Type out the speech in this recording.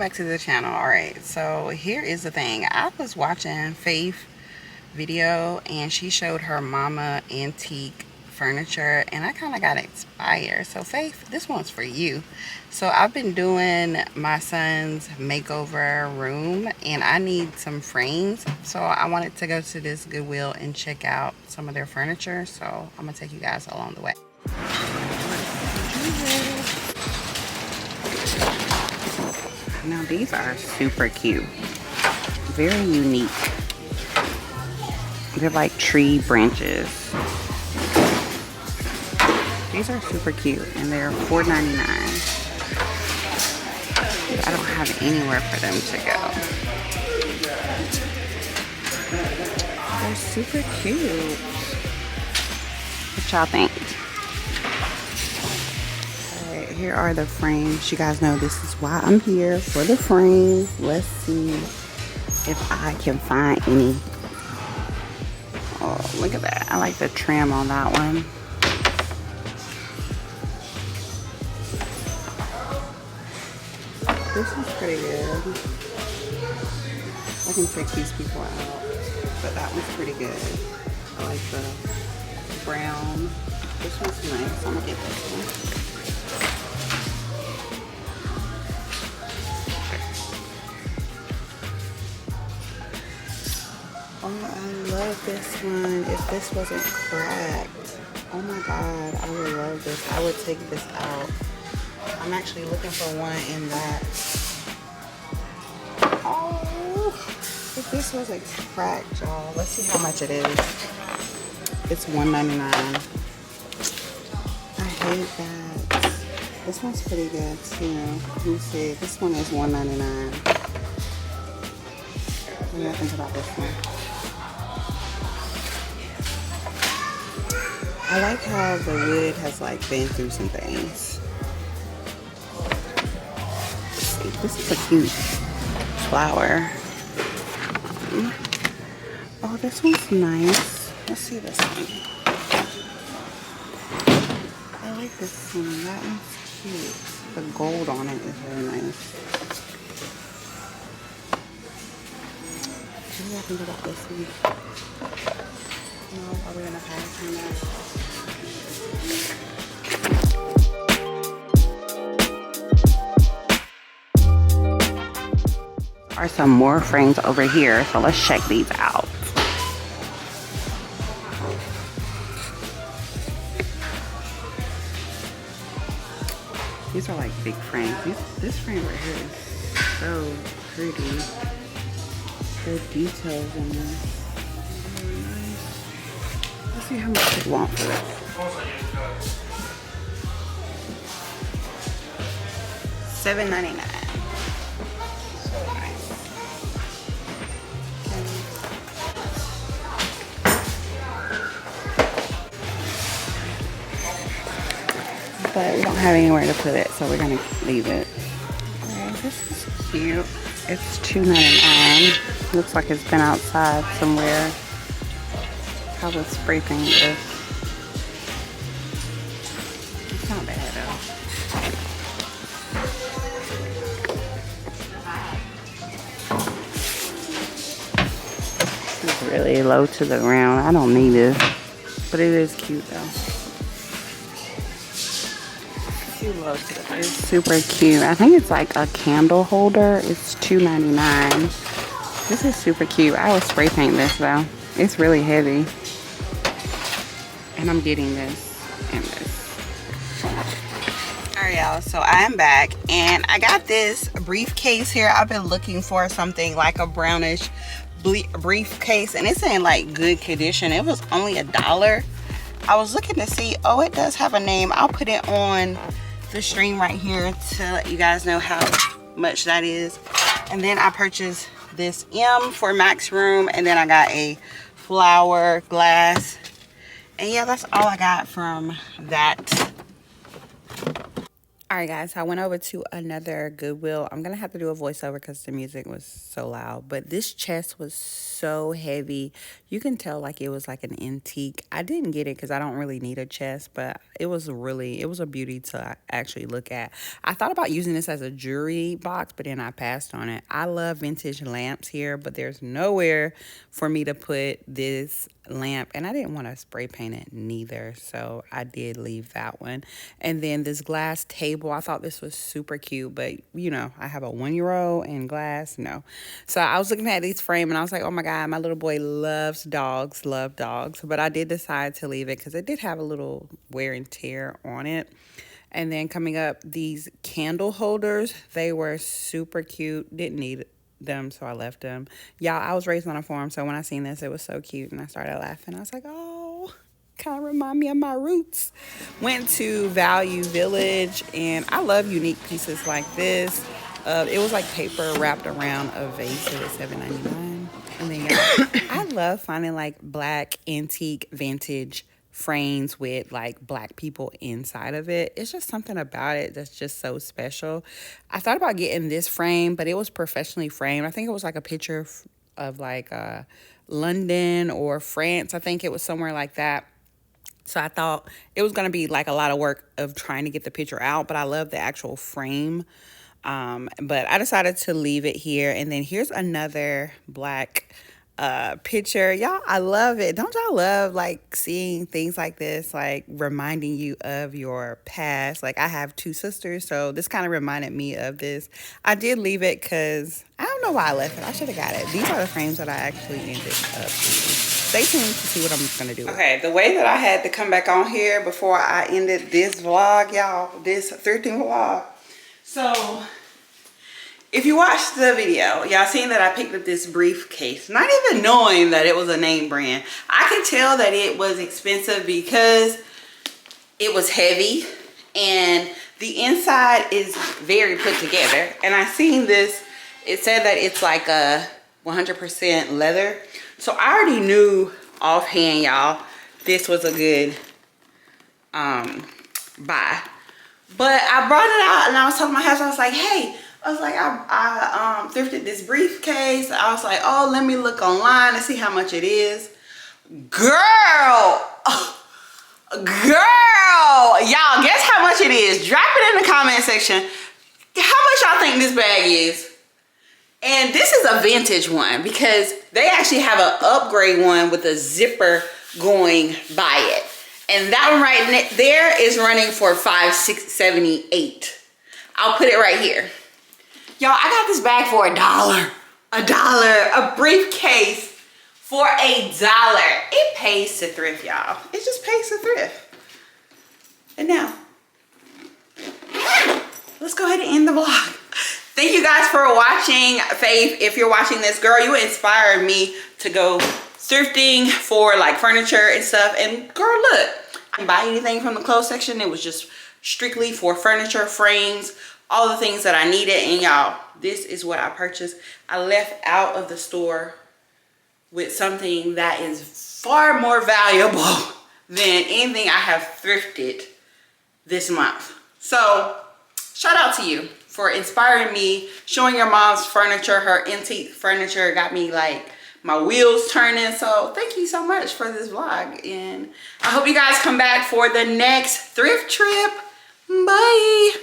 back to the channel. All right, so here is the thing. I was watching Faith video and she showed her mama antique furniture and I kind of got inspired. So Faith, this one's for you. So I've been doing my son's makeover room and I need some frames, so I wanted to go to this Goodwill and check out some of their furniture. So I'm gonna take you guys along the way. Now these are super cute, very unique. They're like tree branches. These are super cute and they're $4.99. I don't have anywhere for them to go. They're super cute. What y'all think? Alright, here are the frames. You guys know this is why I'm here, for the frames. Let's see if I can find any. Oh, look at that. I like the trim on that one. This is pretty good. I can take these people out, but that one's pretty good. I like the brown. This one's nice. I'm gonna get this one. Oh, I love this one. If this wasn't cracked, oh my god, I would love this. I would take this out. I'm actually looking for one in that. Oh, if this wasn't cracked, y'all. Let's see how much it is. It's $1.99. I hate that. This one's pretty good too. Let me see. This one is $1.99. What do you think about this one? I like how the wood has like been through some things. This is a cute flower. Oh, this one's nice. Let's see this one. I like this one. That one's cute. The gold on it is really nice. What do I think about this one? No, are we gonna pass on that? Are some more frames over here, so let's check these out. These are like big frames. This frame right here is so pretty. The details in there. Really nice. Let's see how much they want for this. $7.99. But we don't have anywhere to put it, so we're gonna leave it. Alright, this is cute. It's $2.99. Looks like it's been outside somewhere. How would spray paint this? It's not bad though. It's really low to the ground. I don't need this, but it is cute though. It's super cute. I think it's like a candle holder. It's $2.99. This is super cute. I would spray paint this though. It's really heavy. And I'm getting this and this. Alright y'all, so I'm back and I got this briefcase here. I've been looking for something like a brownish briefcase and it's in like good condition. It was only $1. I was looking to see, oh, it does have a name. I'll put it on the stream right here to let you guys know how much that is. And then I purchased this M for Max room, and then I got a flower glass, and yeah, that's all I got from that. All right, guys, I went over to another Goodwill. I'm going to have to do a voiceover because the music was so loud. But this chest was so heavy. You can tell like it was like an antique. I didn't get it because I don't really need a chest, but it was a beauty to actually look at. I thought about using this as a jewelry box, but then I passed on it. I love vintage lamps here, but there's nowhere for me to put this lamp, and I didn't want to spray paint it neither, so I did leave that one. And then this glass table, I thought this was super cute, but you know, I have a 1-year-old and glass, no. So I was looking at this frame and I was like, oh my god, my little boy loves dogs, but I did decide to leave it because it did have a little wear and tear on it. And then coming up, these candle holders, they were super cute, didn't need them, so I left them. Y'all, I was raised on a farm, so when I seen this, it was so cute, and I started laughing. I was like, oh, kind of remind me of my roots. Went to Value Village, and I love unique pieces like this. It was like paper wrapped around a vase. It was $7.99. And then I love finding like black antique vintage frames with like black people inside of it. It's just something about it that's just so special. I thought about getting this frame, but it was professionally framed. I think it was like a picture of like London or France. I think it was somewhere like that. So I thought it was going to be like a lot of work of trying to get the picture out, but I love the actual frame. But I decided to leave it here. And then here's another black picture. Y'all, I love it. Don't y'all love like seeing things like this, like reminding you of your past? Like I have 2 sisters, so this kind of reminded me of this. I did leave it because I don't know why I left it. I should have got it. These are the frames that I actually ended up using. Stay tuned to see what I'm gonna do. Okay, the way that I had to come back on here before I ended this vlog, y'all, this thrifting vlog. So if you watched the video, y'all seen that I picked up this briefcase, not even knowing that it was a name brand. I could tell that it was expensive because it was heavy and the inside is very put together. And I seen this, it said that it's like a 100% leather. So I already knew offhand, y'all, this was a good buy. But I brought it out and I was telling my husband, I was like, hey, I thrifted this briefcase. I was like, oh, let me look online and see how much it is. Girl, y'all, guess how much it is? Drop it in the comment section. How much y'all think this bag is? And this is a vintage one because they actually have an upgrade one with a zipper going by it. And that one right there is running for $5.78. I'll put it right here. Y'all, I got this bag for $1. A briefcase for $1. It pays to thrift, y'all. It just pays to thrift. And now, let's go ahead and end the vlog. Thank you guys for watching. Faith, if you're watching this, girl, you inspired me to go thrifting for like furniture and stuff. And girl, look, I didn't buy anything from the clothes section. It was just strictly for furniture, frames, all the things that I needed. And y'all, this is what I purchased. I left out of the store with something that is far more valuable than anything I have thrifted this month. So shout out to you for inspiring me, showing your mom's furniture, her antique furniture got me like my wheels turning. So thank you so much for this vlog, and I hope you guys come back for the next thrift trip. Bye.